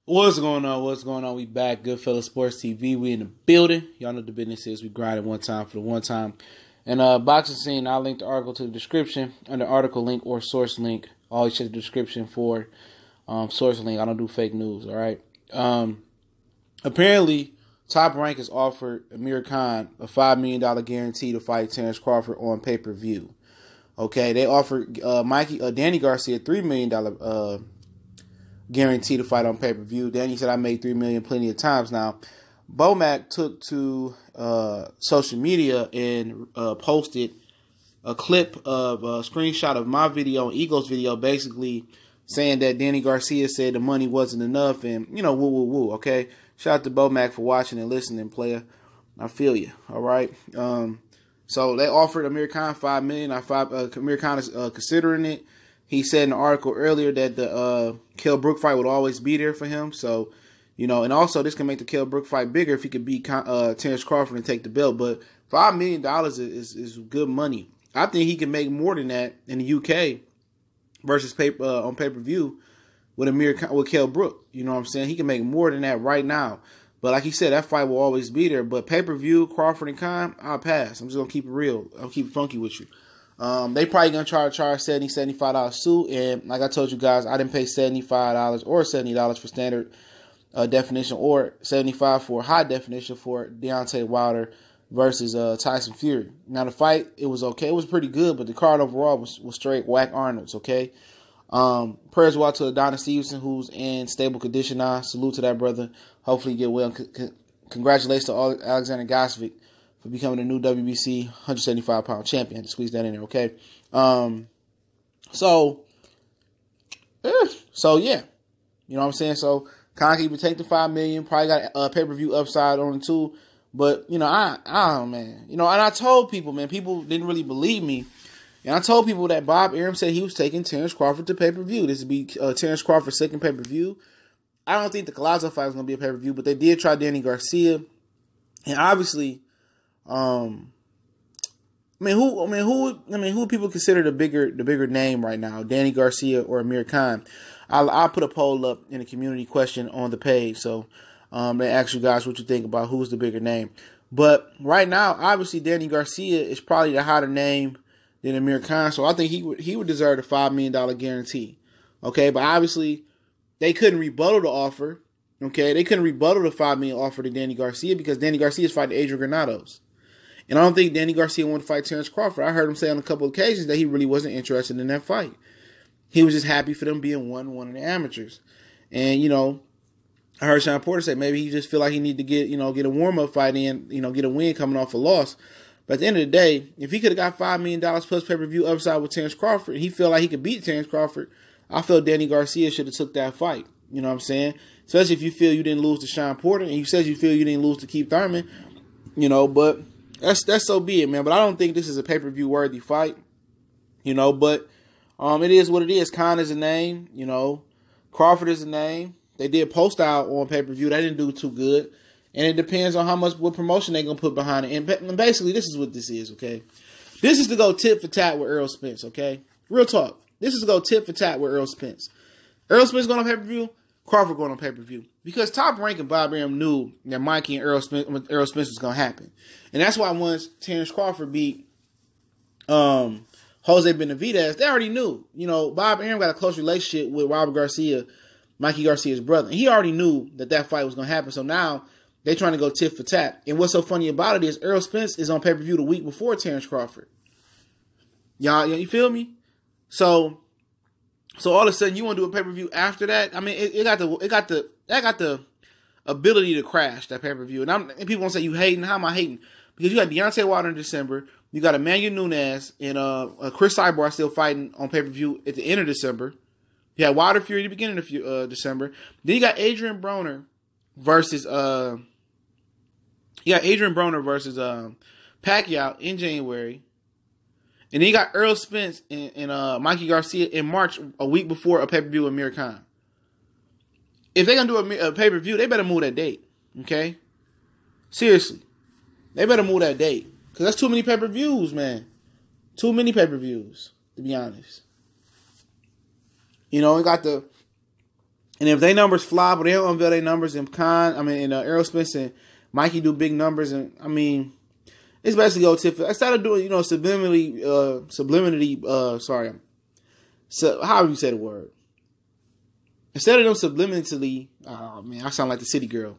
What's going on? What's going on? We back. Goodfellas Sports TV. We in the building. Y'all know what the business is. We grind it one time for the one time. And boxing scene, I'll link the article to the description under article link or source link. Always check the description for source link. I don't do fake news, all right? Apparently, Top Rank has offered Amir Khan a $5 million guarantee to fight Terence Crawford on pay-per-view. Okay, they offered Danny Garcia a $3 million guarantee to fight on pay-per-view. Danny said, I made $3 million plenty of times. Now, Bomac took to social media and posted a clip of a screenshot of my video and Eagle's video, basically saying that Danny Garcia said the money wasn't enough and, woo, woo, woo, okay? Shout out to Bomac for watching and listening, player. I feel you, all right? So they offered Amir Khan $5 million. Amir Khan is considering it. He said in the article earlier that the Kell Brook fight would always be there for him. So, and also this can make the Kell Brook fight bigger if he could beat Terence Crawford and take the belt. But $5 million is good money. I think he can make more than that in the UK versus on pay-per-view with Kell Brook. You know what I'm saying? He can make more than that right now. But like he said, that fight will always be there. But pay-per-view, Crawford and Khan, I'll pass. I'm just going to keep it real. I'll keep it funky with you. They probably going to charge $70, $75 suit. And like I told you guys, I didn't pay $75 or $70 for standard definition or $75 for high definition for Deontay Wilder versus Tyson Fury. Now, the fight, it was okay. It was pretty good, but the card overall was straight whack Arnold's, okay? Prayers go out to Adonis Stevenson, who's in stable condition now. Salute to that brother. Hopefully he get well. Congratulations to Alexander Gosvick for becoming the new WBC 175-pound champion. To squeeze that in there, okay? So yeah. You know what I'm saying? So, Khan can take the $5 million. Probably got a pay-per-view upside on it, too. But, I don't know, man. And I told people, man, people didn't really believe me. And I told people that Bob Arum said he was taking Terence Crawford to pay-per-view. This would be Terence Crawford's second pay-per-view. I don't think the Collazo fight was going to be a pay-per-view, but they did try Danny Garcia. And obviously, who people consider the bigger name right now? Danny Garcia or Amir Khan? I'll put a poll up in the community question on the page. So they ask you guys what you think about who's the bigger name. But right now, obviously, Danny Garcia is probably the hotter name than Amir Khan. So I think he would deserve the $5 million guarantee. Okay, but obviously, they couldn't rebuttal the offer. Okay, they couldn't rebuttal the $5 million offer to Danny Garcia because Danny Garcia is fighting Adrian Granados. And I don't think Danny Garcia wanted to fight Terence Crawford. I heard him say on a couple of occasions that he really wasn't interested in that fight. He was just happy for them being one of the amateurs. And, I heard Sean Porter say maybe he just feel like he need to get a warm-up fight in, get a win coming off a loss. But at the end of the day, if he could have got $5 million plus pay-per-view upside with Terence Crawford, and he felt like he could beat Terence Crawford, I felt Danny Garcia should have took that fight. You know what I'm saying? Especially if you feel you didn't lose to Sean Porter, and you said you feel you didn't lose to Keith Thurman, but that's so be it, man. But I don't think this is a pay-per-view worthy fight, but it is what it is. Khan is a name, Crawford is a name. They did post out on pay-per-view. They didn't do too good. And it depends on what promotion they're going to put behind it. And basically, this is what this is, okay? This is to go tit for tat with Errol Spence, okay? Real talk. This is to go tit for tat with Errol Spence. Errol Spence going on pay-per-view, Crawford going on pay-per-view. Because Top Rank and Bob Arum knew that Mikey and Errol Spence was going to happen. And that's why once Terence Crawford beat Jose Benavidez, they already knew. Bob Arum got a close relationship with Robert Garcia, Mikey Garcia's brother. And he already knew that fight was going to happen. So now they're trying to go tit for tat. And what's so funny about it is Errol Spence is on pay-per-view the week before Terence Crawford. Y'all, you feel me? So all of a sudden you want to do a pay-per-view after that? I mean, it got the ability to crash, that pay-per-view. And people want to say you hating. How am I hating? Because you got Deontay Wilder in December. You got Emmanuel Nunes and Chris Cyborg still fighting on pay-per-view at the end of December. You had Wilder Fury at the beginning of December. Then you got Adrian Broner versus Pacquiao in January. And then you got Errol Spence and Mikey Garcia in March, a week before a pay-per-view with Amir Khan. If they're going to do a pay-per-view, they better move that date. Okay? Seriously. They better move that date. Because that's too many pay-per-views, man. Too many pay-per-views, to be honest. It got the And if they numbers fly, but they don't unveil their numbers, and Errol Spence and Mikey do big numbers, and I mean, it's basically go tip. Instead of doing, so how do you say the word? Instead of them subliminally, oh man, I sound like the city girl.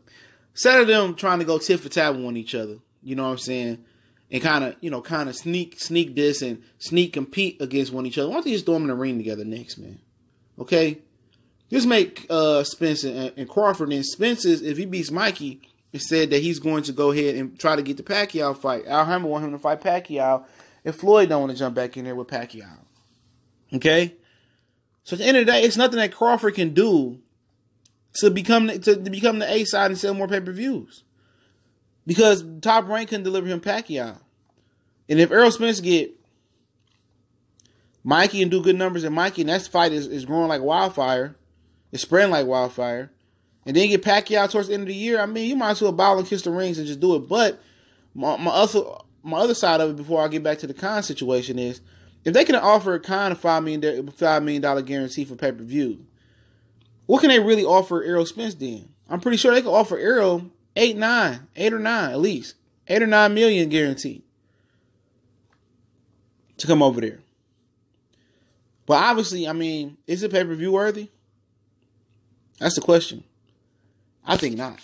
Instead of them trying to go tit for tat on each other, you know what I'm saying, and kind of sneak this and sneak compete against one each other. Why don't they just throw them in the ring together next, man? Okay, just make Spence and Crawford. And Spence, if he beats Mikey, it said that he's going to go ahead and try to get the Pacquiao fight. Al Hammer want him to fight Pacquiao, and Floyd don't want to jump back in there with Pacquiao. Okay, so at the end of the day, it's nothing that Crawford can do to become the A side and sell more pay-per-views, because Top Rank can deliver him Pacquiao. And if Errol Spence get Mikey and do good numbers, and Mikey, and that fight is growing like wildfire, it's spreading like wildfire, and then get Pacquiao towards the end of the year, I mean, you might as well bow and kiss the rings and just do it. But my other side of it, before I get back to the Khan situation, is if they can offer Khan a $5 million guarantee for pay-per-view, what can they really offer Errol Spence then? I'm pretty sure they can offer Errol 8 or 9 at least. 8 or 9 million guaranteed to come over there. But obviously, I mean, is it pay-per-view worthy? That's the question. I think not.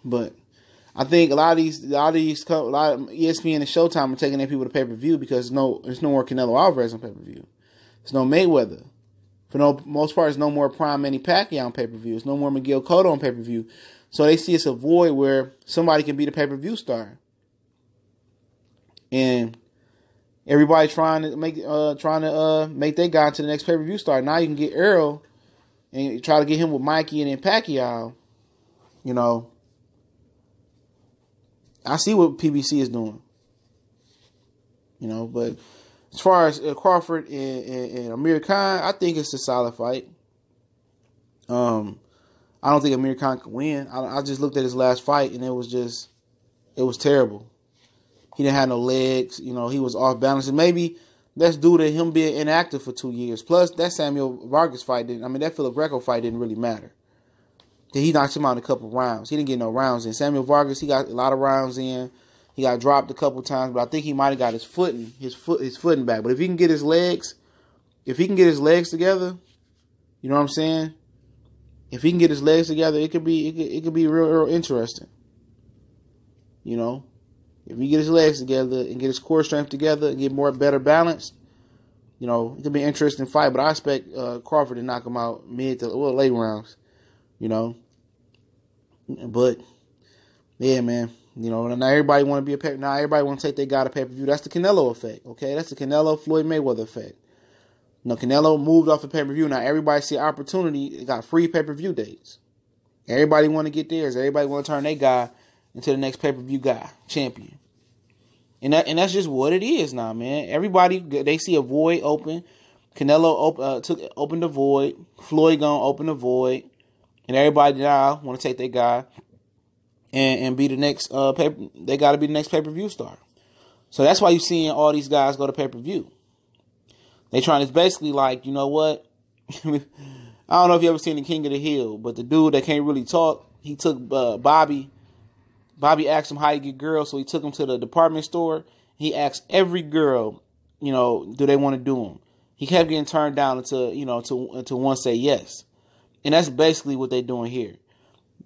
But I think a lot of ESPN and Showtime are taking their people to pay-per-view because there's no more Canelo Alvarez on pay-per-view. There's no Mayweather. For the most part, there's no more Prime Manny Pacquiao on pay-per-view. There's no more Miguel Cotto on pay-per-view. So they see it's a void where somebody can be the pay-per-view star. And everybody trying to make their guy to the next pay-per-view star. Now you can get Errol and try to get him with Mikey and then Pacquiao. You know, I see what PBC is doing. You know, but as far as Crawford and Amir Khan, I think it's a solid fight. I don't think Amir Khan can win. I just looked at his last fight, and it was terrible. He didn't have no legs. You know, he was off balance. And maybe that's due to him being inactive for 2 years. Plus, that Samuel Vargas fight that Philip Greco fight didn't really matter. He knocked him out in a couple rounds. He didn't get no rounds in. Samuel Vargas, he got a lot of rounds in. He got dropped a couple times, but I think he might have got his footing back. But if he can get his legs together, you know what I'm saying? If he can get his legs together, it could be real interesting. You know, if he get his legs together and get his core strength together and get better balance, you know, it could be an interesting fight. But I expect Crawford to knock him out late rounds. You know, but yeah, man. You know, now everybody want to be now everybody want to take their guy to pay-per-view. That's the Canelo effect, okay? That's the Canelo Floyd Mayweather effect. You know, Canelo moved off of pay-per-view. Now everybody see opportunity. It got free pay-per-view dates. Everybody want to get theirs. Everybody want to turn their guy into the next pay-per-view guy, champion. And that's just what it is now, man. Everybody, they see a void open. Canelo opened the void. Floyd gonna open the void. And everybody now want to take their guy and be the next they got to be the next pay-per-view star. So that's why you're seeing all these guys go to pay-per-view. They trying, it's basically like, you know what? I don't know if you ever seen The King of the Hill, but the dude that can't really talk, he took Bobby asked him how to get girls, so he took him to the department store. He asked every girl, you know, do they want to do him? He kept getting turned down until one say yes. And that's basically what they're doing here.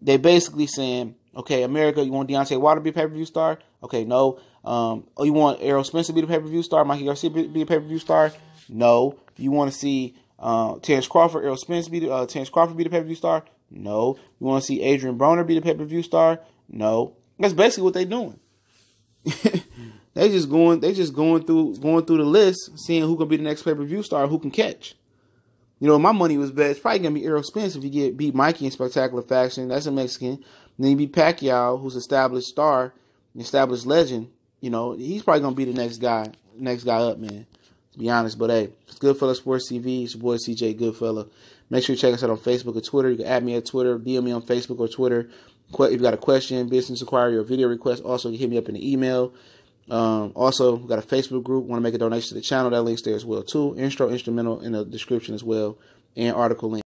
They basically saying, okay, America, you want Deontay Wilder to be a pay-per-view star? Okay, no. You want Errol Spence to be the pay-per-view star? Mikey Garcia be a pay-per-view star? No. You want to see Terence Crawford, Terence Crawford be the pay-per-view star? No. You want to see Adrian Broner be the pay-per-view star? No. That's basically what they're doing. They just going through the list, seeing who can be the next pay-per-view star, who can catch. You know, my money was bet. It's probably gonna be Errol Spence if you beat Mikey in Spectacular Faction. That's a Mexican. And then you beat Pacquiao, who's established star, established legend. You know, he's probably gonna be the next guy up, man. To be honest, but hey, it's Goodfella Sports TV. It's your boy CJ Goodfella. Make sure you check us out on Facebook or Twitter. You can add me at Twitter, DM me on Facebook or Twitter. If you got a question, business inquiry, or video request, also you can hit me up in the email. Also, we got a Facebook group. Want to make a donation to the channel? That link's there as well too. Instrumental in the description as well, and article link.